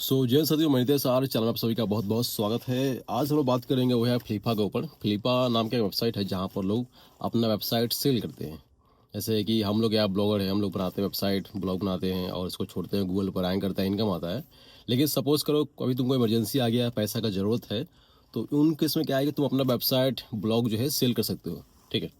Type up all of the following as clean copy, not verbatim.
जय सदी मनीते सार चैनल में आप सभी का बहुत बहुत स्वागत है। आज हम लोग बात करेंगे वो है फ्लिपा के ऊपर। फ्लिपा नाम का एक वेबसाइट है जहाँ पर लोग अपना वेबसाइट सेल करते हैं। जैसे कि हम लोग या ब्लॉगर हैं, हम लोग बनाते हैं वेबसाइट, ब्लॉग बनाते हैं और इसको छोड़ते हैं, गूगल पर रैंक करता है, इनकम आता है। लेकिन सपोज़ करो कभी तुमको इमरजेंसी आ गया, पैसा का ज़रूरत है, तो उन केस में क्या है कि तुम अपना वेबसाइट, ब्लॉग जो है सेल कर सकते हो। ठीक है,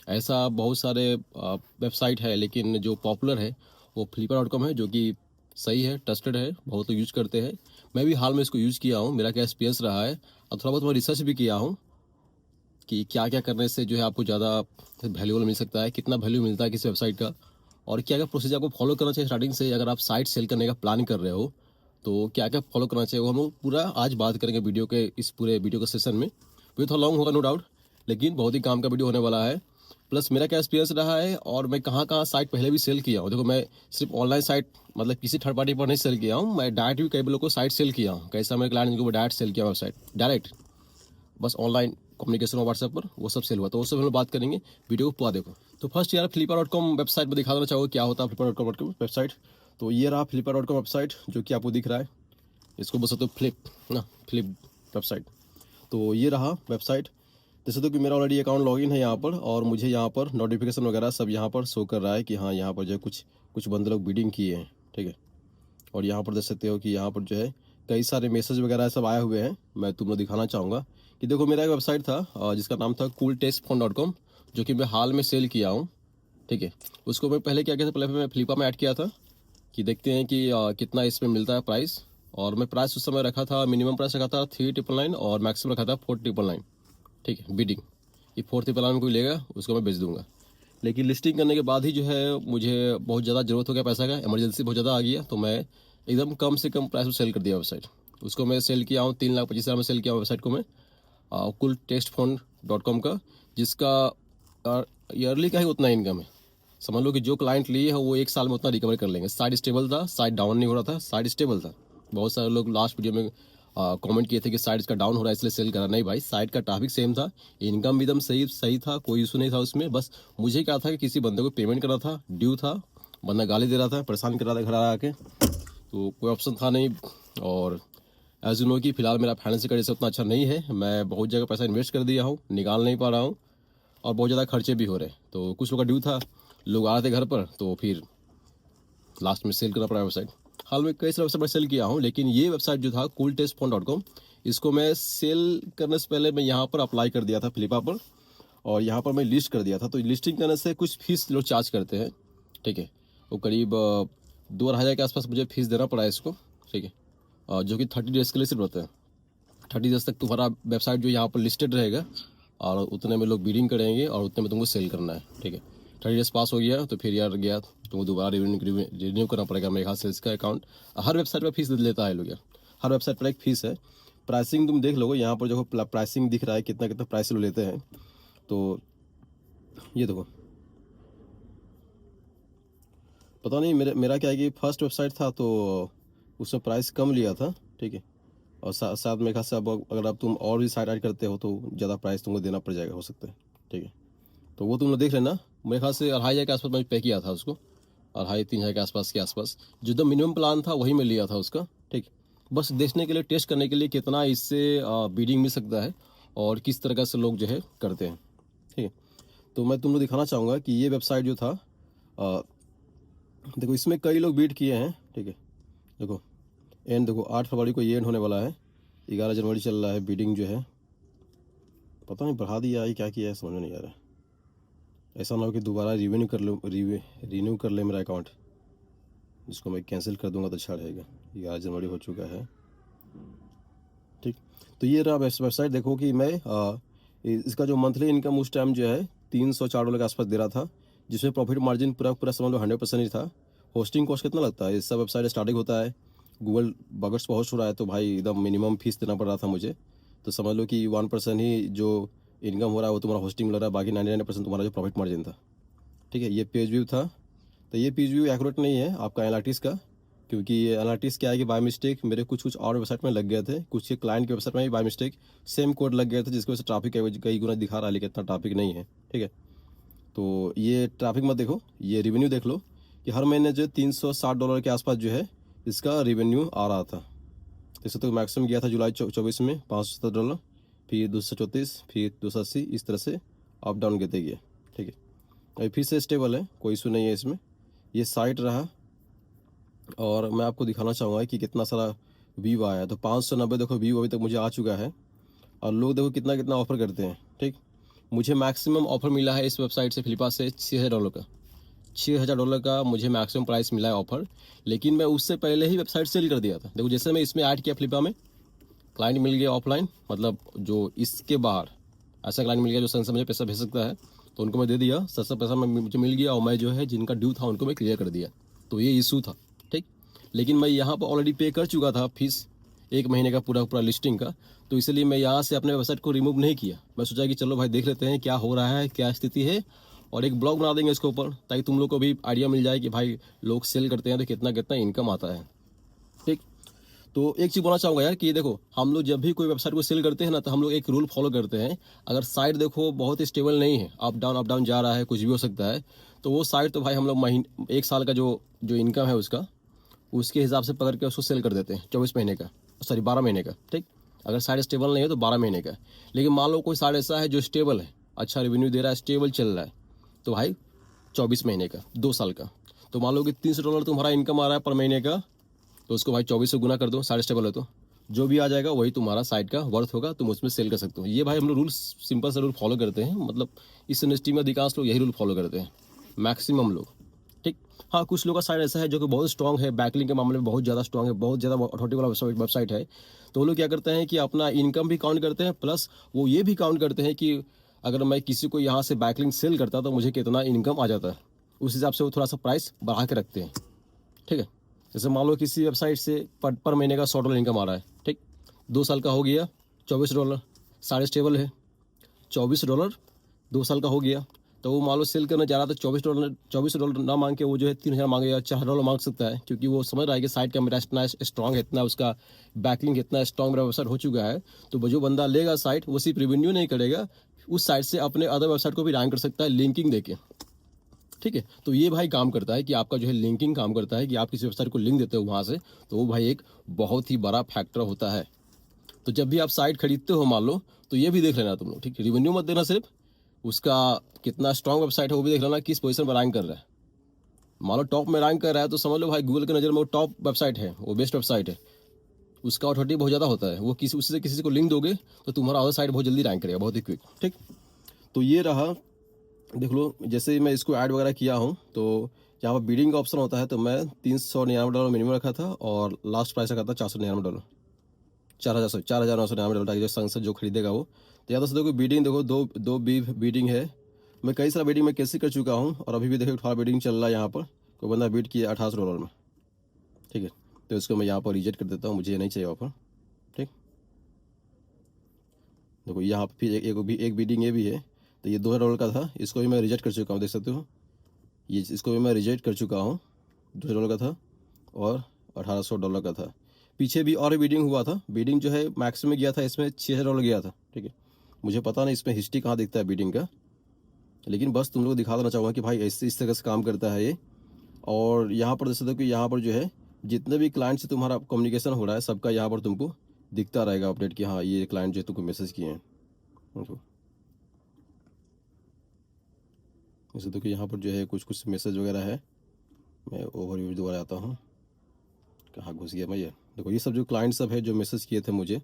ऐसा बहुत सारे वेबसाइट है, लेकिन जो पॉपुलर है वो flippa.com है, जो कि सही है, ट्रस्टेड है, बहुत लोग यूज़ करते हैं। मैं भी हाल में इसको यूज़ किया हूँ, मेरा क्या एक्सपीरियंस रहा है, और थोड़ा बहुत मैं रिसर्च भी किया हूँ कि क्या क्या करने से जो है आपको ज़्यादा वैल्यूबल मिल सकता है, कितना वैल्यू मिलता है किसी वेबसाइट का, और क्या क्या प्रोसीजर आपको फॉलो करना चाहिए स्टार्टिंग से। अगर आप साइट सेल करने का प्लान कर रहे हो तो क्या क्या फॉलो करना चाहिए, वो हम लोग पूरा आज बात करेंगे वीडियो के, इस पूरे वीडियो के सेशन में। वीडियो थोड़ा लॉन्ग होगा नो डाउट, लेकिन बहुत ही काम का वीडियो होने वाला है। प्लस मेरा क्या एक्सपीरियंस रहा है और मैं कहाँ कहाँ साइट पहले भी सेल किया हूँ। देखो, मैं सिर्फ ऑनलाइन साइट मतलब किसी थर्ड पार्टी पर नहीं सेल किया हूँ, मैं डायरेक्ट भी कई लोगों को साइट सेल किया हूँ। कैसा मेरे क्लाइंट को डायरेक्ट सेल किया वेबसाइट, डायरेक्ट बस ऑनलाइन कम्युनिकेशन और व्हाट्सएप पर, वो सब सेल हुआ। तो उस सब हम लोग बात करेंगे, वीडियो को पूरा देखो। तो फर्स्ट यार flippa.com वेबसाइट पर दिखा देना चाहोगे क्या होता है flippa.com वेबसाइट। तो ये रहा flippa.com वेबसाइट जो कि आपको दिख रहा है, इसको बोल सकते हो फ्लिप ना, फ्लिप वेबसाइट। तो ये रहा वेबसाइट। जैसे तो कि मेरा ऑलरेडी अकाउंट लॉगिन है यहाँ पर, और मुझे यहाँ पर नोटिफिकेशन वगैरह सब यहाँ पर शो कर रहा है कि हाँ यहाँ पर जो है कुछ कुछ बंदे लोग बिडिंग किए हैं। ठीक है, और यहाँ पर देख सकते हो कि यहाँ पर जो है कई सारे मैसेज वगैरह सब आए हुए हैं। मैं तुम लोग दिखाना चाहूँगा कि देखो, मेरा एक वेबसाइट था जिसका नाम था cooltestphone.com, जो कि मैं हाल में सेल किया हूँ। ठीक है, उसको मैं पहले क्या किया था, पहले मैं फ्लिपा में ऐड किया था कि देखते हैं कि कितना इसमें मिलता है प्राइस। और मैं प्राइस उस समय रखा था, मिनिमम प्राइस रखा था 3,999 और मैक्सिमम रखा था 4,999। ठीक है, बिडिंग ये 4,999 में कोई लेगा उसको मैं बेच दूंगा। लेकिन लिस्टिंग करने के बाद ही जो है मुझे बहुत ज़्यादा ज़रूरत हो गया पैसा का, इमरजेंसी बहुत ज़्यादा आ गया, तो मैं एकदम कम से कम प्राइस में सेल कर दिया वेबसाइट। उसको मैं सेल किया हूँ 3,25,000 में सेल किया हूँ वेबसाइट को मैं, कुल टेस्ट फोन डॉट कॉम का, जिसका ईयरली का ही उतना इनकम है। समझ लो कि जो क्लाइंट लिए है वो एक साल में उतना रिकवर कर लेंगे। साइड स्टेबल था, साइड डाउन नहीं हो रहा था, साइड स्टेबल था। बहुत सारे लोग लास्ट वीडियो में कमेंट किए थे कि साइड इसका डाउन हो रहा है इसलिए सेल करा। नहीं भाई, साइड का ट्रैफिक सेम था, इनकम भी एकदम सही सही था, कोई इशू नहीं था उसमें। बस मुझे क्या था कि किसी बंदे को पेमेंट करना था, ड्यू था, बंदा गाली दे रहा था, परेशान कर रहा था घर आ के, तो कोई ऑप्शन था नहीं। और एज यू नो कि फिलहाल मेरा फाइनेंशियल कंडीशन उतना अच्छा नहीं है, मैं बहुत जगह पैसा इन्वेस्ट कर दिया हूँ, निकाल नहीं पा रहा हूँ, और बहुत ज़्यादा खर्चे भी हो रहे हैं। तो कुछ लोग का ड्यू था, लोग आ रहे थे घर पर, तो फिर लास्ट में सेल करना पड़ा वेबसाइट। हाल में कई सारे वेबसाइट पर सेल किया हूँ, लेकिन ये वेबसाइट जो था cooltestphone.com, इसको मैं सेल करने से पहले मैं यहाँ पर अप्लाई कर दिया था फ्लिपा पर, और यहाँ पर मैं लिस्ट कर दिया था। तो लिस्टिंग करने से कुछ फीस लोग चार्ज करते हैं। ठीक है, वो करीब 2,500 के आसपास मुझे फीस देना पड़ा है इसको। ठीक है, जो कि 30 डेज़ के लिए सिर्फ रहता है। 30 डेज तक तुम्हारा वेबसाइट जो यहाँ पर लिस्टेड रहेगा, और उतने में लोग बिडिंग करेंगे और उतने में तुमको सेल करना है। ठीक है, 30 डेज पास हो गया तो फिर यार गया, तुमको दोबारा रिन्यू करना पड़ेगा मेरे ख्याल से इसका अकाउंट। हर वेबसाइट पर फीस लेता है लोग यार, हर वेबसाइट पर एक फ़ीस है। प्राइसिंग तुम देख लोगे यहाँ पर, जो प्राइसिंग दिख रहा है कितना कितना प्राइस लोग लेते हैं। तो ये देखो, पता नहीं मेरा क्या है कि फर्स्ट वेबसाइट था तो उसमें प्राइस कम लिया था। ठीक है, और साथ में खास अब अगर आप तुम और भी साइट ऐड करते हो तो ज़्यादा प्राइस तुमको देना पड़ जाएगा, हो सकता है। ठीक है, तो वो तुम लोग देख लेना। मेरे ख्याल से 2,500 के आसपास मैं पे किया था उसको, 2,500-3,000 के आसपास जो एकदम मिनिमम प्लान था वही मैं लिया था उसका। ठीक, बस देखने के लिए, टेस्ट करने के लिए कितना इससे बीडिंग मिल सकता है और किस तरह से लोग जो है करते हैं। ठीक है, तो मैं तुम लोग दिखाना चाहूँगा कि ये वेबसाइट जो था, अ, देखो इसमें कई लोग बीट किए हैं। ठीक है, देखो एंड देखो 8 फरवरी को ये एंड होने वाला है, 11 जनवरी चल रहा है बीडिंग जो है। पता नहीं बढ़ा दिया है क्या किया है, समझ में नहीं आ रहा। ऐसा ना हो कि दोबारा रिन्यू कर ले मेरा अकाउंट, जिसको मैं कैंसिल कर दूंगा तो अच्छा रहेगा। 11 जनवरी हो चुका है। ठीक, तो ये रहा वेबसाइट। देखो कि मैं इसका जो मंथली इनकम उस टाइम जो है $304 के आसपास दे रहा था, जिसमें प्रॉफिट मार्जिन पूरा पूरा समझ लो 100% ही था। होस्टिंग कॉस्ट कितना लगता है, इस सब वेबसाइट स्टार्टिंग होता है, गूगल बगट्स पर होस्ट हो रहा है, तो भाई एकदम मिनिमम फीस देना पड़ रहा था मुझे। तो समझ लो कि 1% ही जो इनकम हो रहा है वो तुम्हारा होस्टिंग लग रहा है, बाकी 99% तुम्हारा जो प्रॉफिट मार्जिन था। ठीक है, ये पेज व्यू था। तो ये पेज व्यू एक्यूरेट नहीं है आपका एनालिटिक्स का, क्योंकि ये एनालिटिक्स क्या है कि बाय मिस्टेक मेरे कुछ कुछ और वेबसाइट में लग गए थे, कुछ के क्लाइंट के वेबसाइट में भी बाय मिस्टेक सेम कोड लग गया था, जिसकी वजह से ट्रैफिक कई गुना दिखा रहा है, लेकिन इतना ट्रैफिक नहीं है। ठीक है, तो ये ट्रैफिक मत देखो, ये रिवेन्यू देख लो कि हर महीने जो $360 के आसपास जो है इसका रिवेन्यू आ रहा था। जैसे तो मैक्सिमम गया था जुलाई 24 में $570, फिर 234, फिर 280, इस तरह से अप डाउन गिरते गए। ठीक है, अभी फिर से स्टेबल है, कोई इशू नहीं है इसमें। ये साइट रहा और मैं आपको दिखाना चाहूँगा कि कितना सारा व्यू आया। तो 590 देखो व्यू अभी तक मुझे आ चुका है और लोग देखो कितना कितना ऑफर करते हैं। ठीक, मुझे मैक्सिमम ऑफर मिला है इस वेबसाइट से, फ्लिपा से $6000 का। $6000 का मुझे मैक्सिमम प्राइस मिला है ऑफर, लेकिन मैं उससे पहले ही वेबसाइट सेल कर दिया था। देखो जैसे मैं इसमें ऐड किया फ्लिपा में, क्लाइंट मिल गया ऑफलाइन, मतलब जो इसके बाहर ऐसा क्लाइंट मिल गया जो संग से मुझे पैसा भेज सकता है, तो उनको मैं दे दिया, सस्ता पैसा मुझे मिल गया और मैं जो है जिनका ड्यू था उनको मैं क्लियर कर दिया। तो ये इशू था। ठीक, लेकिन मैं यहाँ पर ऑलरेडी पे कर चुका था फीस 1 महीने का पूरा पूरा लिस्टिंग का, तो इसलिए मैं यहाँ से अपने वेबसाइट को रिमूव नहीं किया। मैं सोचा कि चलो भाई देख लेते हैं क्या हो रहा है, क्या स्थिति है, और एक ब्लॉग बना देंगे इसके ऊपर, ताकि तुम लोग को भी आइडिया मिल जाए कि भाई लोग सेल करते हैं तो कितना कितना इनकम आता है। ठीक, तो एक चीज़ बोलना चाहूँगा यार कि देखो हम लोग जब भी कोई वेबसाइट को सेल करते हैं ना, तो हम लोग एक रूल फॉलो करते हैं। अगर साइट देखो बहुत स्टेबल नहीं है, अप डाउन जा रहा है, कुछ भी हो सकता है, तो वो साइट तो भाई हम लोग महीने 1 साल का जो जो इनकम है उसका, उसके हिसाब से पकड़ के उसको सेल कर देते हैं 24 महीने का, सॉरी 12 महीने का। ठीक, अगर साइट स्टेबल नहीं है तो 12 महीने का। लेकिन मान लो कोई साइट ऐसा है जो स्टेबल है, अच्छा रेवेन्यू दे रहा है, स्टेबल चल रहा है, तो भाई 24 महीने का, 2 साल का। तो मान लो कि $300 तुम्हारा इनकम आ रहा है पर महीने का, तो उसको भाई 24 से गुना कर दो, साइट स्टेबल है तो जो भी आ जाएगा वही तुम्हारा साइट का वर्थ होगा, तुम उसमें सेल कर सकते हो। ये भाई हम लोग रूल, सिंपल सा रूल फॉलो करते हैं, मतलब इस इंडस्ट्री में अधिकांश लोग यही रूल फॉलो करते हैं, मैक्सिमम लोग। ठीक, हाँ कुछ लोगों का साइट ऐसा है जो कि बहुत स्ट्रॉन्ग है, बैकलिंक के मामले में बहुत ज़्यादा स्ट्रॉन्ग है, बहुत ज़्यादा अथॉरिटी वाला वेबसाइट है, तो वो लोग क्या करते हैं कि अपना इनकम भी काउंट करते हैं, प्लस वो ये भी काउंट करते हैं कि अगर मैं किसी को यहाँ से बैकलिंक सेल करता तो मुझे कितना इनकम आ जाता है, उस हिसाब से वो थोड़ा सा प्राइस बढ़ा के रखते हैं। ठीक है, जैसे मान लो किसी वेबसाइट से पर महीने का $100 इनकम आ रहा है। ठीक, 2 साल का हो गया $24, सारे स्टेबल है, $24 2 साल का हो गया, तो वो मान लो सेल करने जा रहा था $24 ना मांग के वो जो है 3000 मांगेगा, $4 मांग सकता है, क्योंकि वो समझ रहा है कि साइट का मेरा इतना स्ट्रॉन्ग है, इतना उसका बैकलिंक इतना स्ट्रॉन्ग मेरा वेबसाइट हो चुका है, तो जो बंदा लेगा साइट वो सिर्फ रिवेन्यू नहीं करेगा, उस साइट से अपने अदर वेबसाइट को भी रैंक कर सकता है लिंकिंग देके। ठीक है, तो ये भाई काम करता है कि आपका जो है लिंकिंग काम करता है कि आप किसी वेबसाइट को लिंक देते हो वहाँ से, तो वो भाई एक बहुत ही बड़ा फैक्टर होता है। तो जब भी आप साइट खरीदते हो मान लो, तो ये भी देख लेना तुम लोग। ठीक है, रिवेन्यू मत देना, सिर्फ उसका कितना स्ट्रॉन्ग वेबसाइट है वो भी देख लेना, किस पोजीशन पर रैंक कर रहा है। मान लो टॉप में रैंक कर रहा है तो समझ लो भाई गूगल की नज़र में वो टॉप वेबसाइट है, वो बेस्ट वेबसाइट है, उसका अथॉरिटी बहुत ज़्यादा होता है, वो किसी उससे किसी को लिंक दोगे तो तुम्हारा अदर साइट बहुत जल्दी रैंक करेगा, बहुत ही क्विक। ठीक, तो ये रहा, देख लो जैसे ही मैं इसको ऐड वगैरह किया हूँ, तो यहाँ पर बीडिंग का ऑप्शन होता है, तो मैं $399 मिनिमम रखा था और लास्ट प्राइस रखा था $499, 4,999 ताकि जो संसद जो खरीदेगा वो। तो या तो देखो बीडिंग, देखो दो दो बीडिंग है, मैं कई सारा बीडिंग में कैसे कर चुका हूँ, और अभी भी देखो 18 बीडिंग चल रहा है यहाँ पर, कोई बंदा बीट किया $1800 में। ठीक है, तो इसको मैं यहाँ पर रिजेक्ट कर देता हूँ, मुझे ये नहीं चाहिए ऑफर। ठीक, देखो यहाँ पर फिर एक बीडिंग ये भी है, तो ये $2000 का था, इसको भी मैं रिजेक्ट कर चुका हूँ, देख सकते हो, ये इसको भी मैं रिजेक्ट कर चुका हूँ। $2000 का था और $1800 का था। पीछे भी और बीडिंग हुआ था, बीडिंग जो है मैक्सिमम गया था इसमें $6000 गया था। ठीक है, मुझे पता नहीं इसमें हिस्ट्री कहाँ दिखता है बीडिंग का, लेकिन बस तुम लोग दिखा देना चाहूँगा कि भाई ऐसे इस तरह से काम करता है ये। और यहाँ पर देख सकते हो कि यहाँ पर जो है जितने भी क्लाइंट से तुम्हारा कम्युनिकेशन हो रहा है सबका यहाँ पर तुमको दिखता रहेगा अपडेट कि हाँ ये क्लाइंट जो तुमको मैसेज किए हैं। जैसे तो कि यहाँ पर जो है कुछ कुछ मैसेज वगैरह है, मैं ओवरव्यू दोबारा आता हूँ, कहाँ घुस गया मैं, ये देखो ये सब जो क्लाइंट सब है जो मैसेज किए थे मुझे,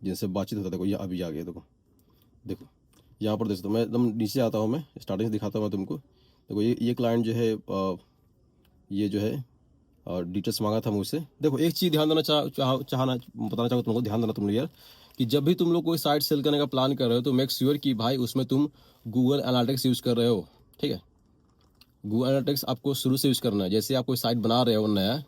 जिनसे बातचीत होता, देखो ये अभी आ गया, देखो देखो यहाँ पर देख सकते हो, मैं एकदम नीचे आता हूँ, मैं स्टार्टिंग से दिखाता हूँ मैं तुमको। देखो ये क्लाइंट जो है ये जो है डिटेल्स मांगा था मुझसे। देखो एक चीज़ ध्यान देना चाहना बताना चाहूँगा तुमको, ध्यान देना तुम लोग यार, कि जब भी तुम लोग कोई साइट सेल करने का प्लान कर रहे हो तो मेक श्योर कि भाई उसमें तुम गूगल एनालिटिक्स यूज़ कर रहे हो। ठीक है, गूगल एनालिटिक्स आपको शुरू से यूज़ करना है। जैसे आप कोई साइट बना रहे हो नया,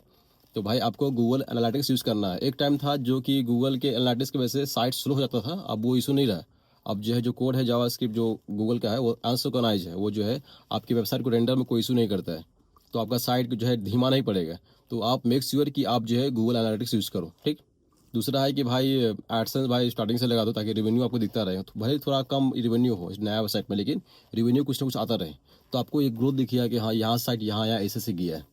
तो भाई आपको गूगल एनालिटिक्स यूज़ करना है। एक टाइम था जो कि गूगल के एनालिटिक्स की वजह से साइट स्लो हो जाता था, अब वो इशू नहीं रहा। अब जो है जो कोड है जावास्क्रिप्ट जो गूगल का है वो अनसिंक्रोनाइज है, वो जो है आपकी वेबसाइट को रेंडर में कोई इशू नहीं करता है, तो आपका साइट जो है धीमा नहीं पड़ेगा। तो आप मेक श्योर कि आप जो है गूगल एनालिटिक्स यूज़ करो। ठीक, दूसरा है कि भाई एडसेंस भाई स्टार्टिंग से लगा दो ताकि रेवेन्यू आपको दिखता रहे, तो भले थोड़ा कम रेवेन्यू हो इस नया वेबसाइट में, लेकिन रेवेन्यू कुछ ना कुछ आता रहे, तो आपको एक ग्रोथ दिखेगा कि हाँ यहाँ साइट यहाँ ऐसे से गया है।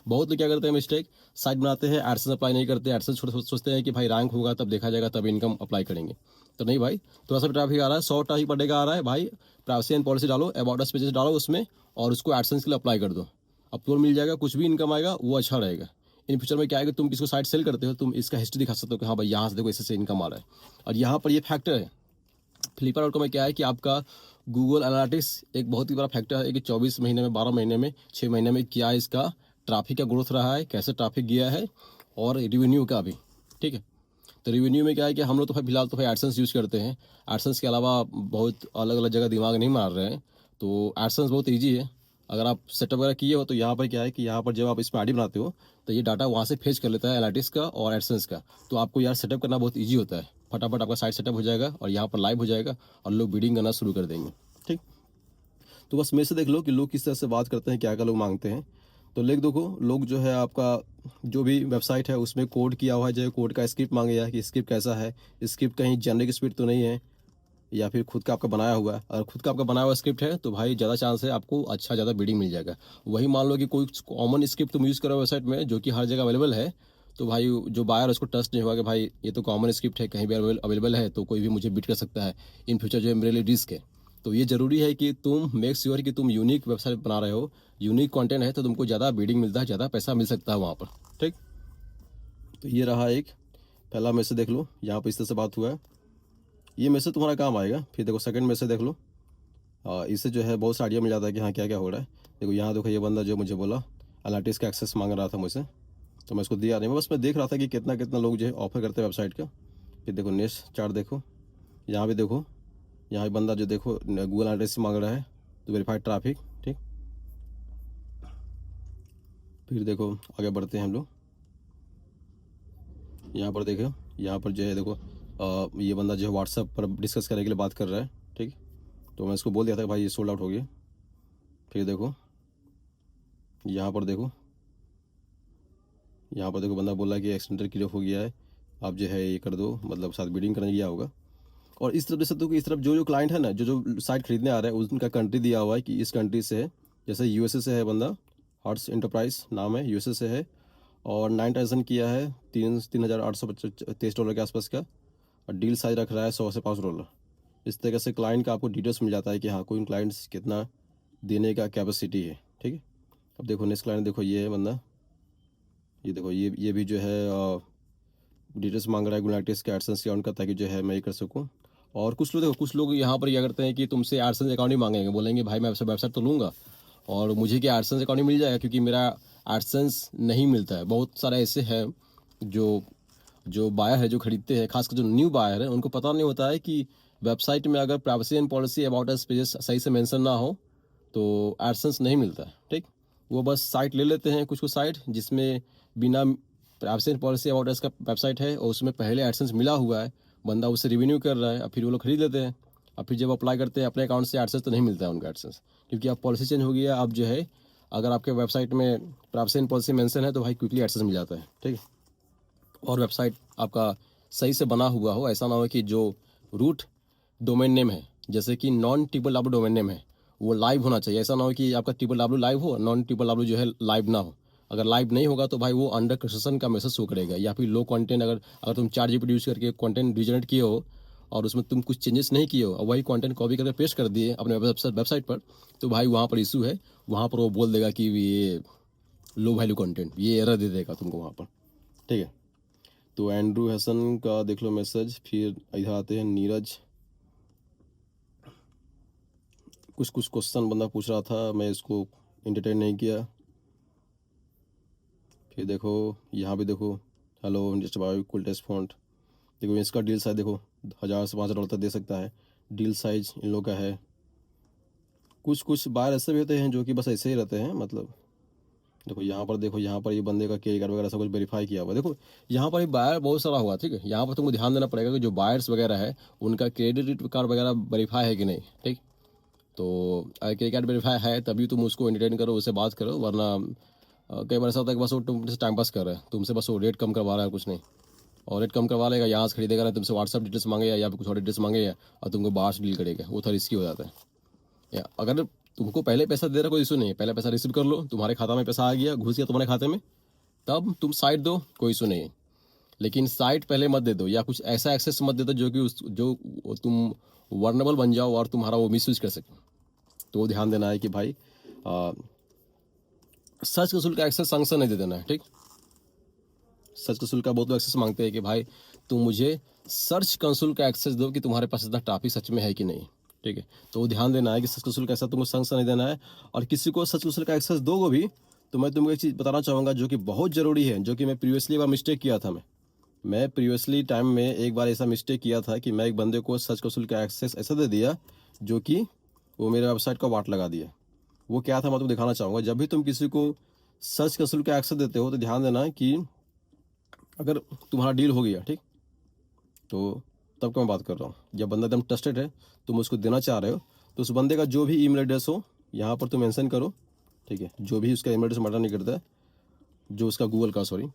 बहुत लोग क्या करते हैं मिस्टेक, साइट बनाते हैं, एडसेंस अप्लाई नहीं करते, एडसेंस सोचते हैं कि भाई रैंक होगा तब देखा जाएगा, तब इनकम अप्लाई करेंगे। तो नहीं भाई, थोड़ा सा ट्रैफिक आ रहा है, 100 ट्रैफिक पर डे का आ रहा है भाई, प्राइवेसी एंड पॉलिसी डालो, अबाउट अस पेजेस डालो उसमें, और उसको एडसेंस के लिए अप्लाई कर दो, अपलोड मिल जाएगा, कुछ भी इनकम आएगा वो अच्छा रहेगा। इन फ्यूचर में क्या है कि तुम किसको साइट सेल करते हो, तुम इसका हिस्ट्री दिखा सकते हो कि हाँ भाई यहाँ से देखो इससे इनकम आ रहा है। और यहाँ पर ये फैक्टर है फ्लिपकार्ट में क्या है कि आपका गूगल एनालिटिक्स एक बहुत ही बड़ा फैक्टर है कि 24 महीने में, 12 महीने में, 6 महीने में क्या इसका ट्रैफिक का ग्रोथ रहा है, कैसे ट्रैफिक गया है, और रेवेन्यू का भी। ठीक है, तो रेवेन्यू में क्या है कि हम लोग तो फिलहाल तो एडसेंस यूज़ करते हैं, एडसेंस के अलावा बहुत अलग अलग जगह दिमाग नहीं मार रहे हैं। तो एडसेंस बहुत ईजी है, अगर आप सेटअप वगैरह किए हो तो यहाँ पर क्या है कि यहाँ पर जब आप इसमें आईडी बनाते हो तो ये डाटा वहाँ से फेच कर लेता है एनालिटिक्स का और एडसेंस का। तो आपको यार सेटअप करना बहुत ईजी होता है, फटाफट आपका साइट सेटअप हो जाएगा और यहाँ पर लाइव हो जाएगा और लोग बिडिंग करना शुरू कर देंगे। ठीक, तो बस मेरे से देख लो कि लोग किस तरह से बात करते हैं, क्या क्या लोग मांगते हैं। तो लेख देखो, लोग जो है आपका जो भी वेबसाइट है उसमें कोड किया हुआ है, जो कोड का स्क्रिप्ट मांगे या कि स्क्रिप्ट कैसा है, स्क्रिप्ट कहीं जेनरिक स्क्रिप्ट तो नहीं है या फिर खुद का आपका बनाया हुआ है। अगर खुद का आपका बनाया हुआ स्क्रिप्ट है तो भाई ज़्यादा चांस है आपको अच्छा ज़्यादा बिडिंग मिल जाएगा। वही मान लो कि कोई कॉमन स्क्रिप्ट तुम यूज़ करो वेबसाइट में जो कि हर जगह अवेलेबल है, तो भाई जो बायर उसको ट्रस्ट नहीं होगा कि भाई ये तो कॉमन स्क्रिप्ट है, कहीं भी अवेलेबल है तो कोई भी मुझे बिट कर सकता है, इन फ्यूचर जो है मेरे लिए रिस्क है। तो ये ज़रूरी है कि तुम मेक श्योर कि तुम यूनिक वेबसाइट बना रहे हो, यूनिक कंटेंट है, तो तुमको ज़्यादा बिडिंग मिलता है, ज़्यादा पैसा मिल सकता है वहाँ पर। ठीक, तो ये रहा एक पहला मैसेज, देख लो यहाँ पर इस तरह से बात हुआ है, ये मैसेज तुम्हारा काम आएगा। फिर देखो सेकंड मैसेज देख लो, इससे जो है बहुत सा आइडिया मिल जाता है कि हाँ क्या क्या हो रहा है। देखो यहाँ देखो, ये बंदा जो मुझे बोला एनालिटिक्स का एक्सेस मांग रहा था मुझसे, तो मैं इसको दिया नहीं, बस मैं देख रहा था कि कितना कितना लोग जो है ऑफर करते हैं वेबसाइट का। फिर देखो नेक्स्ट चार्ट देखो, यहाँ भी देखो, यहाँ भी बंदा जो देखो गूगल एनालिटिक्स मांग रहा है तो वेरीफाइड ट्रैफिक। ठीक, फिर देखो आगे बढ़ते हैं हम लोग, यहाँ पर देखो, यहाँ पर जो है देखो ये बंदा जो है व्हाट्सएप पर डिस्कस करने के लिए बात कर रहा है। ठीक, तो मैं इसको बोल दिया था कि भाई ये सोल्ड आउट हो गया। फिर देखो यहाँ पर देखो, यहाँ पर देखो बंदा बोला कि एक्सटेंडर क्लियर हो गया है, आप जो है ये कर दो, मतलब साथ बिडिंग करने गया होगा। और इस तरफ देख सकते हो कि इस तरफ जो जो क्लाइंट है ना, जो जो साइट खरीदने आ रहा है उनका कंट्री दिया हुआ है कि इस कंट्री से है। जैसे यूएसए से है बंदा, हार्ट्स एंटरप्राइज नाम है, यूएसए से है, और 9 ट्रांजेक्शन किया है, 3,823 डॉलर के आसपास का, और डील साइज रख रहा है 100 से $5। इस तरह से क्लाइंट का आपको डिटेल्स मिल जाता है कि हाँ कोई क्लाइंट्स कितना देने का कैपेसिटी है। ठीक है, अब देखो नेक्स्ट क्लाइंट देखो, ये है बंदा, ये देखो ये भी जो है डिटेल्स मांग रहा है गुलाटिस के एडसेंस अकाउंट का, ताकि जो है मैं ये कर सकूँ। और कुछ लोग देखो, कुछ लोग यहाँ पर क्या करते हैं कि तुमसे एडसेंस अकाउंट ही मांगेंगे, बोलेंगे भाई मैं आपसे वेबसाइट तो लूँगा और मुझे क्या एडसेंस अकाउंट ही मिल जाएगा, क्योंकि मेरा एडसेंस नहीं मिलता है। बहुत सारे ऐसे हैं जो जो बायर है, जो खरीदते हैं, खासकर जो न्यू बायर है, उनको पता नहीं होता है कि वेबसाइट में अगर privacy and policy about us pages सही से मेंशन ना हो तो एडसेंस नहीं मिलता है। ठीक, वो बस साइट ले लेते हैं, कुछ कुछ साइट जिसमें बिना privacy and policy about us का वेबसाइट है और उसमें पहले एडसेंस मिला हुआ है, बंदा उससे रिवेन्यू कर रहा है, और फिर वो लोग खरीद लेते हैं। और फिर जब अप्लाई करते हैं अपने अकाउंट से एडसेंस, तो नहीं मिलता है उनका एडसेंस, क्योंकि अब पॉलिसी चेंज हो गया। अब जो है अगर आपके वेबसाइट में प्राइवेसी एंड पॉलिसी मेंशन है तो भाई क्विकली एडसेंस मिल जाता है। ठीक है, और वेबसाइट आपका सही से बना हुआ हो, ऐसा ना हो कि जो रूट डोमेन नेम है, जैसे कि non triple W domain name है, वो लाइव होना चाहिए। ऐसा ना हो कि आपका ट्रिपल डब्ल्यू लाइव हो, नॉन ट्रिपल डब्ल्यू जो है लाइव ना हो। अगर लाइव नहीं होगा तो भाई वो अंडर कंस्ट्रक्शन का मैसेज शो करेगा, या फिर लो कंटेंट, अगर अगर तुम चार्ट जीपीटी यूज करके कंटेंट रिजनरेट किए हो और उसमें तुम कुछ चेंजेस नहीं किए हो और वही कंटेंट कॉपी करके पेस्ट कर दिए अपने वेबसाइट पर, तो भाई वहाँ पर इशू है, वहाँ पर वो बोल देगा कि ये लो वैल्यू कंटेंट, ये एरर दे देगा तुमको वहाँ पर। ठीक है, तो एंड्रू हसन का देख लो मैसेज। फिर इधर आते हैं नीरज, कुछ कुछ क्वेश्चन बंदा पूछ रहा था, मैं इसको इंटरटेन नहीं किया। फिर देखो यहाँ भी देखो, hello just bio cool test font, देखो इसका डील साइज देखो 1,000 से 5,000 डॉलर तक दे सकता है, डील साइज इन लोग का है। कुछ कुछ बार ऐसे भी होते हैं जो कि बस ऐसे ही रहते हैं, मतलब देखो यहाँ पर, देखो यहाँ पर ये बंदे का क्रेडिट कार्ड वगैरह सब कुछ वेरीफाई किया हुआ है। देखो यहाँ पर बायर बहुत सारा हुआ। ठीक है, यहाँ पर तुमको ध्यान देना पड़ेगा कि जो बायर्स वगैरह है उनका क्रेडिट कार्ड वगैरह वेरीफाई है कि नहीं। ठीक, तो अगर क्रेडिट कार्ड वेरीफाई है तभी तुम उसको एंटरटेन करो, उससे बात करो, वरना कई बार ऐसा होता है कि बस वो तुमसे टाइम पास कर रहा है, तुमसे बस वो रेट कम करवा रहा है, कुछ नहीं। और रेट कम करवा लेगा, यहाँ से खरीदेगा ना, तुमसे व्हाट्सअप डिटेल्स मांगेगा या फिर कुछ और डिटेल्स मांगेगा और तुमको बाहर से डील करेगा, वो थोड़ा रिस्की हो जाता है। या अगर तुमको पहले पैसा दे रहा कोई इशू नहीं है, पहले पैसा रिसीव कर लो, तुम्हारे खाता में पैसा आ गया, घुस गया तुम्हारे खाते में, तब तुम साइट दो, कोई इशू नहीं है। लेकिन साइट पहले मत दे दो, या कुछ ऐसा एक्सेस मत दे दो जो कि जो तुम वर्नेबल बन जाओ और तुम्हारा वो मिसयूज कर सके। तो वो ध्यान देना है कि भाई सर्च कंसोल का एक्सेस संग से नहीं दे देना है, ठीक। सर्च कंसोल का बहुत लोग एक्सेस मांगते हैं कि भाई तुम मुझे सर्च कंसोल का एक्सेस दो कि तुम्हारे पास इतना ट्रैफिक सच में है कि नहीं, ठीक है। तो वो ध्यान देना है कि सर्च कंसोल का एक्सेस तुमको संग से नहीं देना है। और किसी को सर्च कंसोल का एक्सेस दोगे भी तो मैं तुमको एक चीज़ बताना चाहूँगा जो कि बहुत ज़रूरी है, जो कि मैं प्रीवियसली बार मिस्टेक किया था। मैं प्रीवियसली टाइम में एक बार ऐसा मिस्टेक किया था कि मैं एक बंदे को सर्च कंसोल का एक्सेस ऐसा दे दिया जो कि वो मेरे वेबसाइट का वाट लगा दिया। वो क्या था मैं तुमको दिखाना चाहूँगा। जब भी तुम किसी को सर्च कंसोल का एक्सेस देते हो तो ध्यान देना कि अगर तुम्हारा डील हो गया, ठीक, तो तब का मैं बात कर रहा हूँ। जब बंदा एकदम ट्रस्टेड है, तुम उसको देना चाह रहे हो, तो उस बंदे का जो भी ईमेल एड्रेस हो यहाँ पर तुम मेंशन करो, ठीक है। जो भी उसका ईमेल एड्रेस मैटर नहीं करता है, जो उसका गूगल का, सॉरी।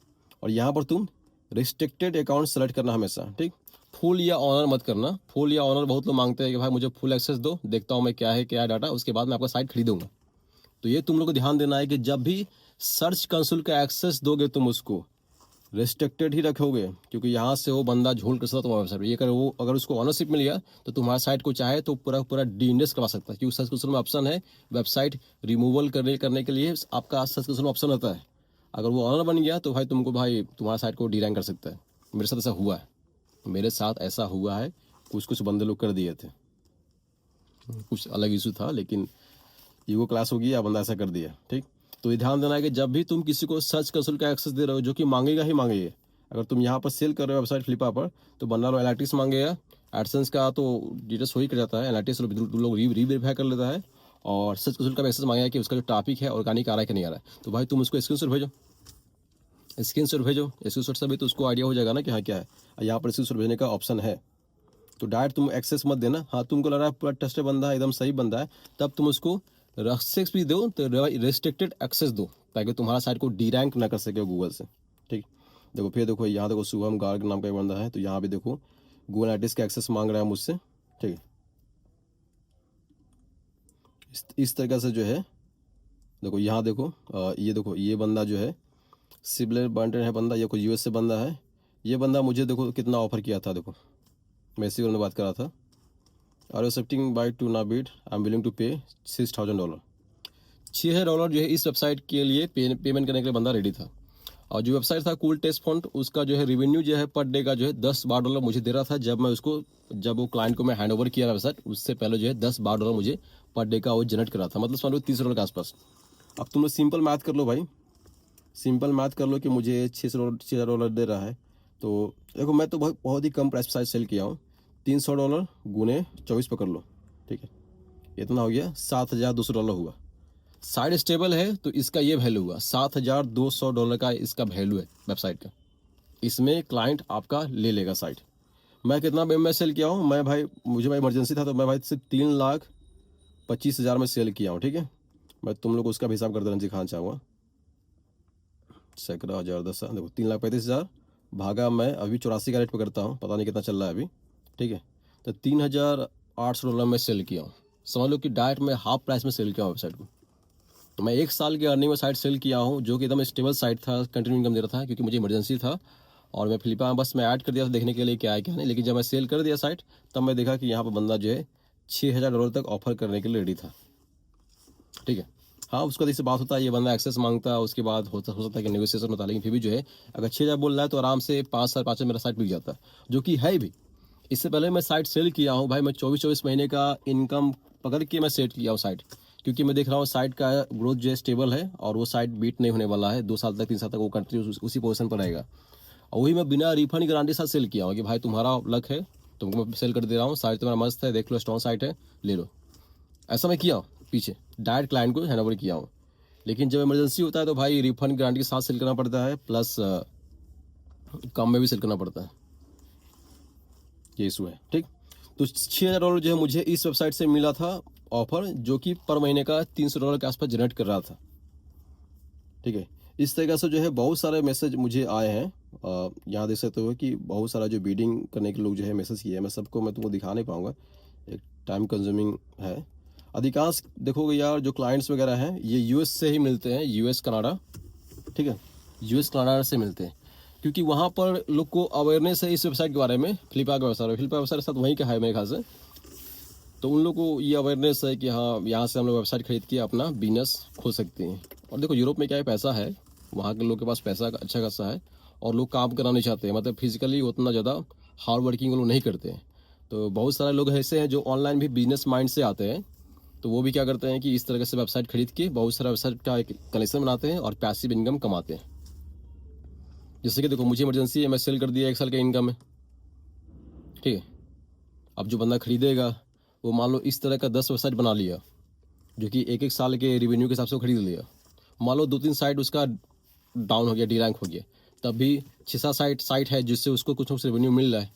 और यहाँ पर तुम रिस्ट्रिक्टेड अकाउंट सेलेक्ट करना हमेशा, ठीक। फुल या ऑनर मत करना। फुल या ऑनर बहुत लोग मांगते हैं कि भाई मुझे फुल एक्सेस दो, देखता हूँ मैं क्या है क्या डाटा, उसके बाद मैं आपका साइट खरीदूंगा। तो ये तुम लोग को ध्यान देना है कि जब भी सर्च कंसोल का एक्सेस दोगे तुम उसको रेस्ट्रिक्टेड ही रखोगे, क्योंकि यहाँ से वो बंदा झोल कर सकता तुम्हारा वेबसाइट। ये कर वो अगर उसको ऑनरशिप मिल गया तो तुम्हारा साइट को चाहे तो पूरा पूरा डीएनएस करवा सकता है, क्योंकि सर्च कंसोल में ऑप्शन है वेबसाइट रिमूवल करने के लिए आपका सर्च कंसोल में ऑप्शन आता है। अगर वो ऑनर बन गया तो भाई तुमको भाई तुम्हारा साइट को डीरैंक कर सकता है। मेरे साथ ऐसा हुआ है, मेरे साथ ऐसा हुआ है। कुछ बंदे लोग कर दिए थे, कुछ अलग इशू था, लेकिन ईगो क्लास हो गया, बंदा ऐसा कर दिया, ठीक। तो ये ध्यान देना है कि जब भी तुम किसी को सर्च कंसोल का एक्सेस दे रहे हो, जो कि मांगेगा ही मांगेगा। अगर तुम यहाँ पर सेल कर रहे हो वेबसाइट फ्लिपा पर, तो बंदा लोग एनालिटिक्स मांगेगा। एडसेंस का तो डिटेल्स वही कर जाता है, एनालिटिक्स लोग रीवेरीफाई कर लेता है। और सर्च कंसोल का एक्सेस मांगेगा कि उसका जो टॉपिक है ऑर्गेनिक आ रहा है कि नहीं आ रहा है। तो भाई तुम उसको स्क्रीनशॉट भेजो, स्क्रीनशॉट से भी तो उसको आइडिया हो जाएगा ना कि हाँ क्या है। यहाँ पर स्क्रीनशॉट भेजने का ऑप्शन है, तो डायरेक्ट तुम एक्सेस मत देना। हाँ, तुमको लग रहा है पूरा ट्रस्टेड बंदा है, एकदम सही बंदा है, तब तुम उसको एक्सेस भी दो, तो रेस्ट्रिक्टेड एक्सेस दो, ताकि तुम्हारा साइट को डी रैंक ना कर सके गूगल से, ठीक। देखो फिर देखो यहाँ देखो शुभम गार्ग नाम का एक बंदा है, तो यहाँ भी देखो गूगल एनालिटिक्स का एक्सेस मांग रहा है मुझसे, ठीक है। इस तरीके से जो है, देखो यहाँ देखो ये देखो ये बंदा जो है सिबलर बंटन है बंदा, ये कोई यूएस से बंदा है। ये बंदा मुझे देखो कितना ऑफर किया था, देखो मैं इसी में बात कर रहा था। आर एक्सेप्टिंग बाई टू ना beat, I am willing to pay $6,000। $6,000 जो है इस वेबसाइट के लिए पेमेंट करने के लिए बंदा रेडी था। और जो वेबसाइट था कूल टेस्ट फॉन्ट, उसका जो है रेवेन्यू जो है पर डे का जो है $10-12 मुझे दे रहा था। जब वो क्लाइंट को मैं हैंड ओवर किया वेबसाइट, उससे पहले जो है $10-12 मुझे पर डे का वो जनरेट करा था, मतलब समझ लो $30 के आसपास। अब तुम लोग सिंपल मैथ कर लो भाई, सिंपल मैथ कर लो कि मुझे $6,000 दे रहा है। तो देखो मैं तो बहुत ही कम प्राइस साइज सेल किया हूँ। $300 गुने 24 पकड़ लो, ठीक है। इतना हो गया $7,200 हुआ। साइट स्टेबल है तो इसका ये वैल्यू हुआ $7,200 का, इसका वैल्यू है वेबसाइट का। इसमें क्लाइंट आपका ले लेगा साइट। मैं कितना में सेल किया हूँ, मैं भाई मुझे भाई इमरजेंसी था, तो मैं भाई सिर्फ 3,25,000 में सेल किया हूँ, ठीक है। मैं तुम लोग को उसका भी हिसाब कर देना सिखाना चाहूँगा। 11,010, देखो 3,35,000 भागा मैं अभी 84 का रेट पे करता हूँ, पता नहीं कितना चल रहा है अभी, ठीक है। तो $3,800 में सेल किया हूँ। समझ लो कि डायरेक्ट मैं हाफ प्राइस में सेल किया हूँ वेबसाइट को। तो मैं 1 साल की अर्निंग में साइट सेल किया हूँ, जो कि एकदम स्टेबल साइट था, कंटिन्यू इनकम दे रहा था, क्योंकि मुझे इमरजेंसी था। और मैं फ्लिपा बस मैं ऐड कर दिया था देखने के लिए क्या है क्या नहीं। लेकिन जब मैं सेल कर दिया साइट, तब मैं देखा कि यहाँ पर बंदा जो है $6,000 तक ऑफर करने के लिए रेडी था, ठीक है। हाँ, उसका जैसे बात होता है, ये बंदा एक्सेस मांगता है, उसके बाद हो सकता है कि नेगोशिएशन होता है, लेकिन फिर भी जो है अगर 6,000 बोल रहा है तो आराम से 5 मेरा साइट बिक जाता है, जो कि है भी। इससे पहले मैं साइट सेल किया हूँ भाई, मैं 24 महीने का इनकम पकड़ के मैं सेट किया हूँ साइट, क्योंकि मैं देख रहा हूँ साइट का ग्रोथ जो है स्टेबल है, और वो साइट बीट नहीं होने वाला है। 2 साल तक 3 साल तक वो कंटिन्यू उसी पोजीशन पर रहेगा। और वही मैं बिना रिफंड गारंटी साथ सेल किया हूँ कि भाई तुम्हारा लक है, तुमको मैं सेल कर दे रहा हूँ, साइट तुम्हारा मस्त है, देख लो स्ट्रॉन्ग साइट है, ले लो। ऐसा मैं किया हूँ पीछे, डायरेक्ट क्लाइंट को हैंड ओवर किया हूँ। लेकिन जब इमरजेंसी होता है तो भाई रिफंड गारंटी के साथ सेल करना पड़ता है, प्लस कम में भी सेल करना पड़ता है, ये इशू है, ठीक। तो $6,000 जो है मुझे इस वेबसाइट से मिला था ऑफर, जो कि पर महीने का $300 के आसपास जनरेट कर रहा था, ठीक है। इस तरीके से जो है बहुत सारे मैसेज मुझे आए हैं। यहाँ देख सकते हो कि बहुत सारा जो बीडिंग करने के लोग जो है मैसेज किए हैं। मैं सबको मैं तुमको दिखा नहीं पाऊँगा, एक टाइम कंज्यूमिंग है। अधिकांश देखोगे यार जो क्लाइंट्स वगैरह हैं ये यूएस से ही मिलते हैं, यूएस कनाडा, ठीक है, यूएस कनाडा से मिलते हैं, क्योंकि वहाँ पर लोग को अवेयरनेस है इस वेबसाइट के बारे में। फ्लिपकार्ट का वेबसाइट साथ वहीं का है मेरे ख्याल से। तो उन लोगों को ये अवेयरनेस है कि हाँ यहाँ से हम लोग वेबसाइट खरीद के अपना बिजनेस खोल सकते हैं। और देखो यूरोप में क्या है, पैसा है, वहाँ के लोग के पास पैसा अच्छा खासा है और लोग काम करना नहीं चाहते हैं, मतलब फिजिकली उतना ज़्यादा हार्ड वर्किंग लोग नहीं करते हैं। तो बहुत सारे लोग ऐसे हैं जो ऑनलाइन भी बिजनेस माइंड से आते हैं, तो वो भी क्या करते हैं कि इस तरह से वेबसाइट खरीद के बहुत सारा वेबसाइट का एक कनेक्शन बनाते हैं और पैसिव इनकम कमाते हैं। जैसे कि देखो मुझे इमरजेंसी है, मैं सेल कर दिया 1 साल का इनकम है, ठीक है। अब जो बंदा खरीदेगा वो मान लो इस तरह का 10 वेबसाइट बना लिया, जो कि 1 साल के रिवेन्यू के हिसाब से वो खरीद लिया। मान लो 2-3 साइट उसका डाउन हो गया, डी रैंक हो गया, तब भी 6-7 साइट है जिससे उसको कुछ रेवेन्यू मिल रहा है,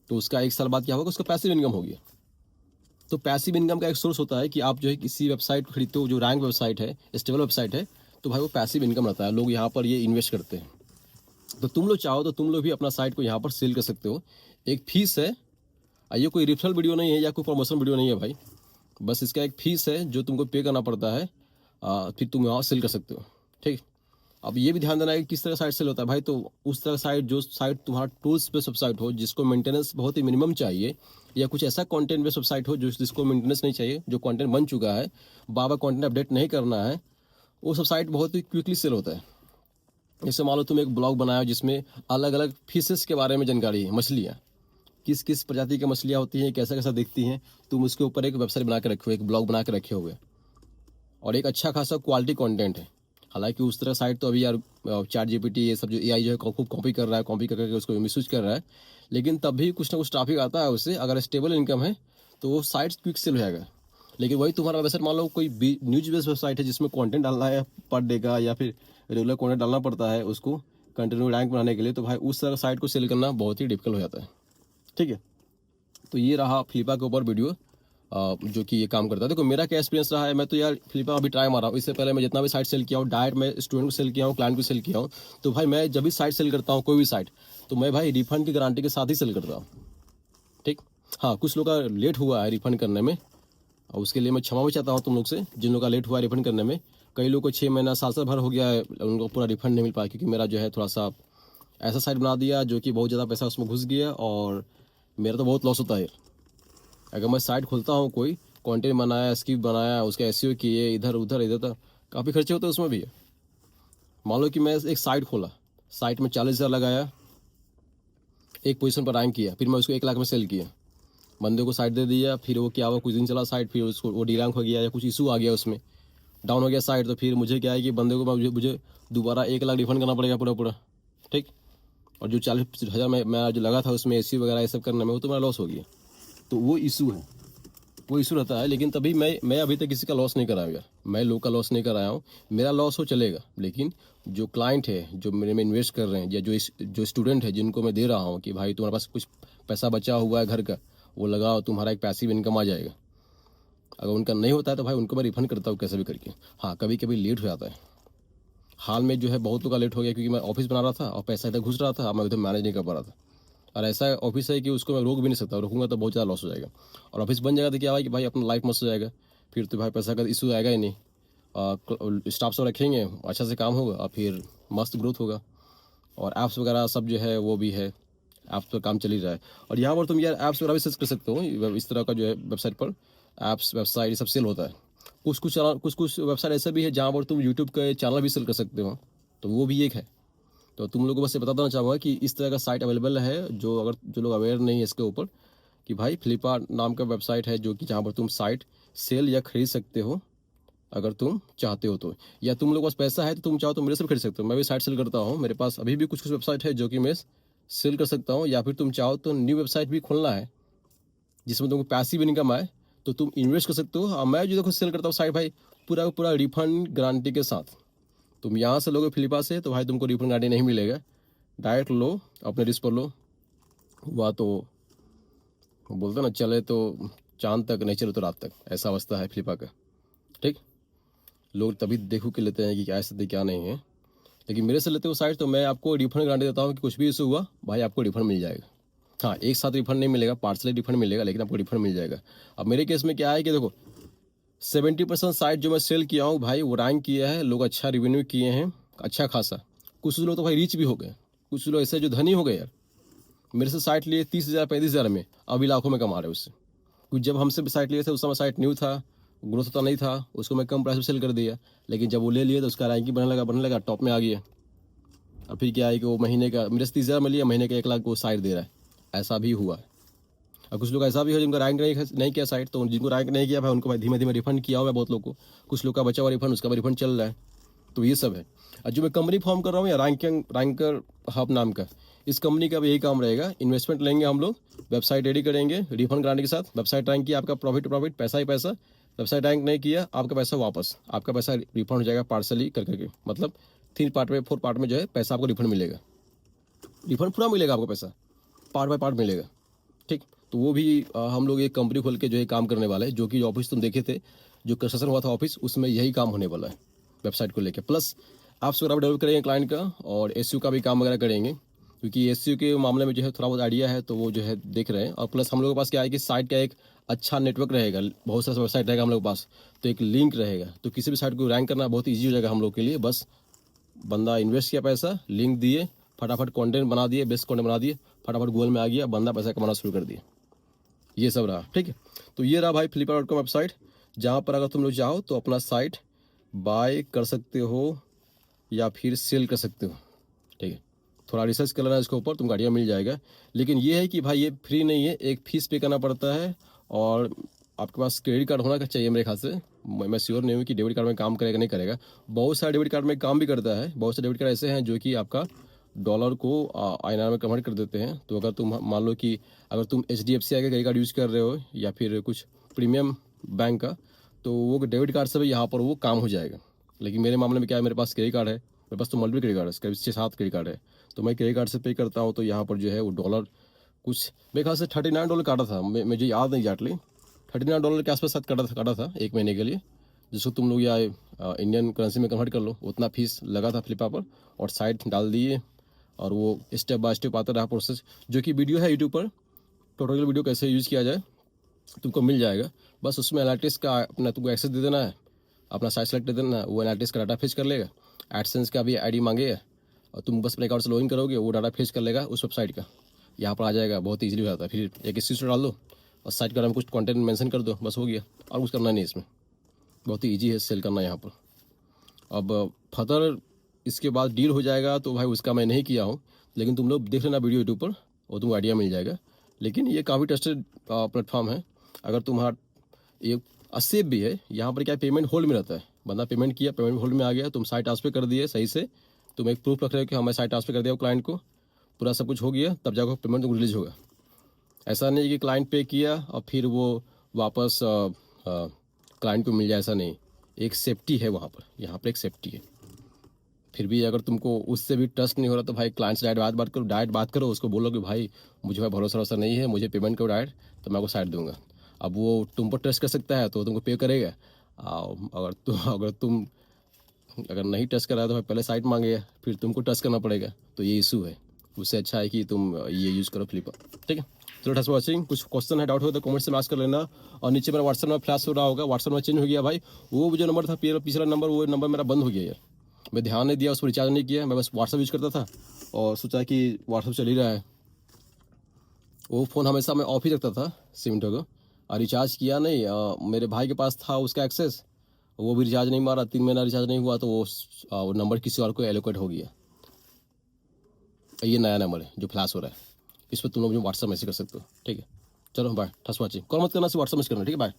तो उसका 1 साल बाद क्या होगा, उसका पैसिव इनकम हो गया। तो पैसिव इनकम का एक सोर्स होता है कि आप जो है किसी वेबसाइट को खरीदते हो जो रैंक वेबसाइट है, स्टेबल वेबसाइट है, तो भाई वो पैसिव इनकम रहता है, लोग यहाँ पर ये इन्वेस्ट करते हैं। तो तुम लोग चाहो तो तुम लोग भी अपना साइट को यहाँ पर सेल कर सकते हो। एक फीस है, ये कोई रेफरल वीडियो नहीं है या कोई प्रमोशन वीडियो नहीं है भाई, बस इसका एक फीस है जो तुमको पे करना पड़ता है, फिर तुम यहाँ सेल कर सकते हो, ठीक। अब ये भी ध्यान देना है कि किस तरह साइट सेल होता है भाई। तो उस तरह साइट जो साइट तुम्हारा टूल्स बेस्ड वेबसाइट हो, जिसको मेंटेनेंस बहुत ही मिनिमम चाहिए, या कुछ ऐसा कंटेंट बेस्ड वेबसाइट हो जिसको मेंटेनेंस नहीं चाहिए, जो कंटेंट बन चुका है, बार बार कंटेंट अपडेट नहीं करना है, वो सब साइट बहुत ही क्विकली सेल होता है। जैसे मान लो तुम एक ब्लॉग बनाया जिसमें अलग अलग फिशेस के बारे में जानकारी है, मछलियाँ किस किस प्रजाति की मछलियाँ होती हैं, कैसा कैसा दिखती हैं, तुम उसके ऊपर एक वेबसाइट बना के रखे हो, एक ब्लॉग बना के रखे हुए, और एक अच्छा खासा क्वालिटी कंटेंट है। हालांकि उस तरह साइट तो अभी यार चैट जीपीटी ये सब जो एआई जो है खूब कॉपी कर रहा है, कॉपी करके उसको मिसयूज कर रहा है, लेकिन तब भी कुछ ना कुछ ट्रैफिक आता है उससे। अगर स्टेबल इनकम है तो वो साइट क्विक सेल हो जाएगा। लेकिन वही तुम्हारा वेबसाइट मान लो कोई न्यूज बेस्ड वेबसाइट है जिसमें कंटेंट डालना है पर डे का, या फिर रेगुलर कंटेंट डालना पड़ता है उसको कंटिन्यू रैंक बनाने के लिए, तो भाई उस तरह साइट को सेल करना बहुत ही डिफिकल्ट हो जाता है, ठीक है। तो ये रहा फ्लिपा के ऊपर वीडियो जो कि ये काम करता है। देखो मेरा क्या एक्सपीरियंस रहा है, मैं तो यार फ्लिपा अभी ट्राई मारा हूँ। इससे पहले मैं जितना भी साइट सेल किया हूँ, डायरेक्ट मैं स्टूडेंट को सेल किया हूँ, क्लाइंट को सेल किया हूँ, तो भाई मैं जब भी साइट सेल करता हूँ कोई भी साइट, तो मैं भाई रिफंड की गारंटी के साथ ही सेल करता हूँ, ठीक। हाँ कुछ लोग का लेट हुआ है रिफंड करने में, और उसके लिए मैं क्षमा भी चाहता हूँ तुम लोग से जिन लोग का लेट हुआ है रिफंड करने में। कई लोग को 6 महीना साल भर हो गया है, उनको पूरा रिफंड नहीं मिल पाया, क्योंकि मेरा जो है थोड़ा सा ऐसा साइट बना दिया जो कि बहुत ज़्यादा पैसा उसमें घुस गया, और मेरा तो बहुत लॉस होता है। अगर मैं साइट खोलता हूँ, कोई कंटेंट बनाया, स्क्रिप्ट बनाया, उसके एसईओ किए, इधर उधर इधर तक काफ़ी खर्चे होते हैं उसमें भी। मान लो कि मैं एक साइट खोला, साइट में 40,000 लगाया, एक पोजीशन पर रैंक किया, फिर मैं उसको 1 लाख में सेल किया, बंदे को साइट दे दिया, फिर वो क्या हुआ, कुछ दिन चला साइट, फिर उसको वो डी रैंक हो गया या कुछ इशू आ गया उसमें, डाउन हो गया साइट, तो फिर मुझे क्या है कि बंदे को मुझे दोबारा 1 लाख रिफंड करना पड़ेगा पूरा, ठीक। और जो 40,000 मैं जो लगा था उसमें एसईओ वगैरह ये सब करने में, वो तो मेरा लॉस हो गया। तो वो इशू है, वो इशू रहता है। लेकिन तभी मैं अभी तक किसी का लॉस नहीं कराया यार, मैं लोग का लॉस नहीं कराया हूँ। मेरा लॉस हो चलेगा, लेकिन जो क्लाइंट है जो मेरे में इन्वेस्ट कर रहे हैं, या जो स्टूडेंट है जिनको मैं दे रहा हूँ कि भाई तुम्हारे पास कुछ पैसा बचा हुआ है घर का, वो लगाओ, तुम्हारा एक पैसिव इनकम आ जाएगा। अगर उनका नहीं होता है तो भाई उनको मैं रिफंड करता हूँ कैसे भी करके। हाँ कभी कभी लेट हो जाता है, हाल में जो है बहुतों का लेट हो गया, क्योंकि मैं ऑफिस बना रहा था और पैसा इधर घुस रहा था, मैं उधर मैनेज नहीं कर पा रहा था। और ऐसा ऑफिस है कि उसको मैं रोक भी नहीं सकता, रोकूंगा तो बहुत ज़्यादा लॉस हो जाएगा। और ऑफिस बन जाएगा तो क्या है कि भाई अपना लाइफ मस्त हो जाएगा, फिर तो भाई पैसा का इशू आएगा ही नहीं। स्टाफ सब रखेंगे, अच्छा से काम होगा और फिर मस्त ग्रोथ होगा। और ऐप्स वगैरह सब जो है वो भी है, ऐप्स पर काम चल ही रहा है। और यहाँ पर तुम यार ऐप्स वगैरह भी सर्च कर सकते हो, इस तरह का जो है वेबसाइट पर ऐप्स वेबसाइट ये सब सेल होता है। कुछ वेबसाइट ऐसा भी है जहाँ पर तुम यूट्यूब का चैनल भी सेल कर सकते हो, तो वो भी एक है। तो तुम लोगों को बस ये बता देना चाहूँगा कि इस तरह का साइट अवेलेबल है, जो लोग अवेयर नहीं है इसके ऊपर, कि भाई फ्लिपकार्ट नाम का वेबसाइट है जो कि जहाँ पर तुम साइट सेल या खरीद सकते हो अगर तुम चाहते हो तो। या तुम लोग के पास पैसा है तो तुम चाहो तो मेरे से भी खरीद सकते हो, मैं भी साइट सेल करता हूँ, मेरे पास अभी भी कुछ वेबसाइट है जो कि मैं सेल कर सकता हूँ। या फिर तुम चाहो तो न्यू वेबसाइट भी खोलना है जिसमें तुमको पैसिव इनकम आए, तो तुम इन्वेस्ट कर सकते हो। और मैं जो देखो सेल करता हूँ साइट भाई पूरा रिफंड गारंटी के साथ। तुम यहाँ से लोगे फ्लिपा से तो भाई तुमको रिफंड गारंटी नहीं मिलेगा, डायरेक्ट लो, अपने रिस्क पर लो। हुआ तो बोलते ना, चले तो चांद तक, नहीं चले तो रात तक, ऐसा अवस्था है फ्लिपा का, ठीक। लोग तभी देखो के लेते हैं कि क्या स्थिति क्या नहीं है, लेकिन मेरे से लेते हो साइट तो मैं आपको रिफंड गारंटी देता हूँ कि कुछ भी इशू हुआ भाई आपको रिफंड मिल जाएगा। हाँ एक साथ रिफंड नहीं मिलेगा, पार्सली रिफंड मिलेगा, लेकिन आपको रिफंड मिल जाएगा। अब मेरे केस में क्या है कि देखो 70% साइट जो मैं सेल किया हूँ भाई वो रैंक किया है, लोग अच्छा रेवेन्यू किए हैं अच्छा खासा। कुछ लोग तो भाई रीच भी हो गए, कुछ लोग ऐसे जो धनी हो गए यार, मेरे से साइट लिए 30,000 35,000 में, अभी लाखों में कमा रहे हैं उससे। कुछ जब हमसे भी साइट लिए थे उस समय साइट न्यू था, ग्रोथ होता नहीं था, उसको मैं कम प्राइस में सेल कर दिया, लेकिन जब वो ले लिए तो उसका रैंकिंग बढ़ने लगा टॉप में आ गया। और फिर क्या है कि वो महीने का मेरे से 30,000 में लिया, महीने का 1 लाख वो साइट दे रहा है, ऐसा भी हुआ है। और कुछ लोग ऐसा भी है जिनका रैंक नहीं किया साइट, तो जिनको रैंक नहीं किया भाई उनको भाई धीमे धीमे रिफंड किया हुआ है बहुत लोग को, कुछ लोग का बचा हुआ रिफंड, उसका भी रिफंड चल रहा है। तो ये सब है। और जो मैं कंपनी फॉर्म कर रहा हूँ या रैंकर हब नाम का, इस कंपनी का भी यही काम रहेगा। इन्वेस्टमेंट लेंगे हम लोग, वेबसाइट रेडी करेंगे रिफंड कराने के साथ, वेबसाइट रैंक किया आपका प्रॉफिट पैसा ही पैसा, वेबसाइट रैंक नहीं किया आपका पैसा वापस, आपका पैसा रिफंड हो जाएगा पार्सली करके, मतलब 4 पार्ट में जो है पैसा आपको रिफंड मिलेगा, रिफंड पूरा मिलेगा आपको पैसा, पार्ट बाय पार्ट मिलेगा। ठीक, तो वो भी हम लोग एक कंपनी खोल के जो है काम करने वाला है, जो कि ऑफिस तुम देखे थे जो कंस्ट्रक्शन हुआ था ऑफिस, उसमें यही काम होने वाला है वेबसाइट को लेकर। प्लस ऐप्स वगैरह डेवलप करेंगे क्लाइंट का, और एसईओ का भी काम वगैरह करेंगे, क्योंकि एसईओ के मामले में जो है थोड़ा बहुत आइडिया है, तो वो जो है देख रहे हैं। और प्लस हम लोगों के पास क्या है कि साइट का एक अच्छा नेटवर्क रहेगा, बहुत सारा वेबसाइट रहेगा हम लोग के पास, तो एक लिंक रहेगा, तो किसी भी साइट को रैंक करना बहुत ईजी हो जाएगा हम लोग के लिए। बस बंदा इन्वेस्ट किया पैसा, लिंक दिए, फटाफट कंटेंट बना दिए, बेस्ट कंटेंट बना दिए, फटाफट गूगल में आ गया, बंदा पैसा कमाना शुरू कर दिया। ये सब रहा, ठीक है। तो ये रहा भाई flipkart.com वेबसाइट, जहाँ पर अगर तुम लोग चाहो तो अपना साइट बाय कर सकते हो या फिर सेल कर सकते हो, ठीक है। थोड़ा रिसर्च कर लेना इसके ऊपर, तुमको आइडिया मिल जाएगा। लेकिन ये है कि भाई ये फ्री नहीं है, एक फीस पे करना पड़ता है, और आपके पास क्रेडिट कार्ड होना चाहिए मेरे ख्याल से। मैं श्योर नहीं हूँ कि डेबिट कार्ड में काम करेगा नहीं करेगा, बहुत सारे डेबिट कार्ड में काम भी करता है, बहुत सारे डेबिट कार्ड ऐसे हैं जो कि आपका डॉलर को INR में कन्वर्ट कर देते हैं। तो अगर तुम मान लो कि अगर तुम HDFC का क्रेडिट कार्ड यूज़ कर रहे हो या फिर कुछ प्रीमियम बैंक का, तो वो डेबिट कार्ड से भी यहाँ पर वो काम हो जाएगा। लेकिन मेरे मामले में क्या है, मेरे पास क्रेडिट कार्ड है, मेरे पास तो मल्टीपल क्रेडिट कार्ड है, करीब 6-7 क्रेडिट कार्ड है, तो मैं क्रेडिट कार्ड से पे करता हूँ। तो यहाँ पर जो है वो डॉलर कुछ मेरे ख्याल से $39 काटा था, मुझे याद नहीं एग्जैक्टली, $39 के आसपास साथ काटा था 1 महीने के लिए, जिसको तुम लोग या इंडियन करेंसी में कन्वर्ट कर लो, उतना फीस लगा था फ्लिपकार्ट पर। और साइट डाल दिए, और वो स्टेप बाय स्टेप आता रहा प्रोसेस, जो कि वीडियो है यूट्यूब पर, ट्यूटोरियल वीडियो कैसे यूज़ किया जाए तुमको मिल जाएगा। बस उसमें एनालिटिक्स का अपना तुमको एक्सेस दे देना है, अपना साइट सेलेक्ट दे देना है, वो एनालिटिक्स का डाटा फेच कर लेगा, एडसेंस का भी आईडी मांगेगा, और तुम बस अपने अकाउंट से लॉगिन करोगे, वो डाटा फेच कर लेगा उस वेबसाइट का, यहाँ पर आ जाएगा, बहुत ईजिली हो जाता है। फिर एक स्क्रीनशॉट डाल दो और साइट के बारे में कुछ कंटेंट मेंशन कर दो, बस हो गया, और कुछ करना नहीं इसमें, बहुत ही ईजी है सेल करना यहाँ पर। अब फर्दर इसके बाद डील हो जाएगा तो भाई उसका मैं नहीं किया हूँ, लेकिन तुम लोग देख लेना वीडियो यूट्यूब पर और तुमको आइडिया मिल जाएगा। लेकिन ये काफ़ी ट्रस्टेड प्लेटफॉर्म है। अगर तुम्हारा ये सेफ भी है, यहाँ पर क्या पेमेंट होल्ड में रहता है, बंदा पेमेंट किया, पेमेंट होल्ड में आ गया, तुम साइट ट्रांसफर कर दिए सही से, तुम एक प्रूफ रख रहे हो कि हमें साइट ट्रांसफर कर दिया क्लाइंट को, पूरा सब कुछ हो गया, तब जाकर पेमेंट तुमको रिलीज होगा। ऐसा नहीं कि क्लाइंट पे किया और फिर वो वापस क्लाइंट को मिल जाए, ऐसा नहीं। एक सेफ्टी है वहाँ पर, यहाँ पर एक सेफ्टी है। फिर भी अगर तुमको उससे भी ट्रस्ट नहीं हो रहा तो भाई क्लाइंट से डायरेक्ट बात करो, उसको बोलो कि भाई मुझे भाई भरोसा नहीं है, मुझे पेमेंट करो डायरेक्ट, तो मैं आपको साइट दूंगा। अब वो तुम पर ट्रस्ट कर सकता है तो तुमको पे करेगा, अगर नहीं टच करा तो भाई पहले साइट मांगेगा, फिर तुमको टच करना पड़ेगा, तो ये इशू है। उससे अच्छा है कि तुम ये यूज़ करो फ्लिपकार्ट, ठीक है। चलो थैंक्स फॉर वॉचिंग। कुछ क्वेश्चन है, डाउट हो तो कमेंट से मैच कर लेना, और नीचे मेरा व्हाट्सएप में फ्लैश हो रहा होगा, व्हाट्सएप में चेंज हो गया भाई, वो जो नंबर था पिछला नंबर, वो नंबर मेरा बंद हो गया यार, मैं ध्यान नहीं दिया, उस पर रिचार्ज नहीं किया, मैं बस व्हाट्सएप यूज़ करता था और सोचा कि व्हाट्सएप चल ही रहा है, वो फ़ोन हमेशा मैं ऑफ ही रखता था सिम को, और रिचार्ज किया नहीं। मेरे भाई के पास था उसका एक्सेस, वो भी रिचार्ज नहीं मारा, 3 महीना रिचार्ज नहीं हुआ, तो वो नंबर किसी और को एलोकेट हो गया। ये नया नंबर है जो फ्लैश हो रहा है, इस पर तुम लोग मुझे व्हाट्सएप मैसेज कर सकते हो, ठीक है। चलो bye, thanks for watching. Call मत करना, सिर्फ व्हाट्सएप मैसेज करना, ठीक है, बाय।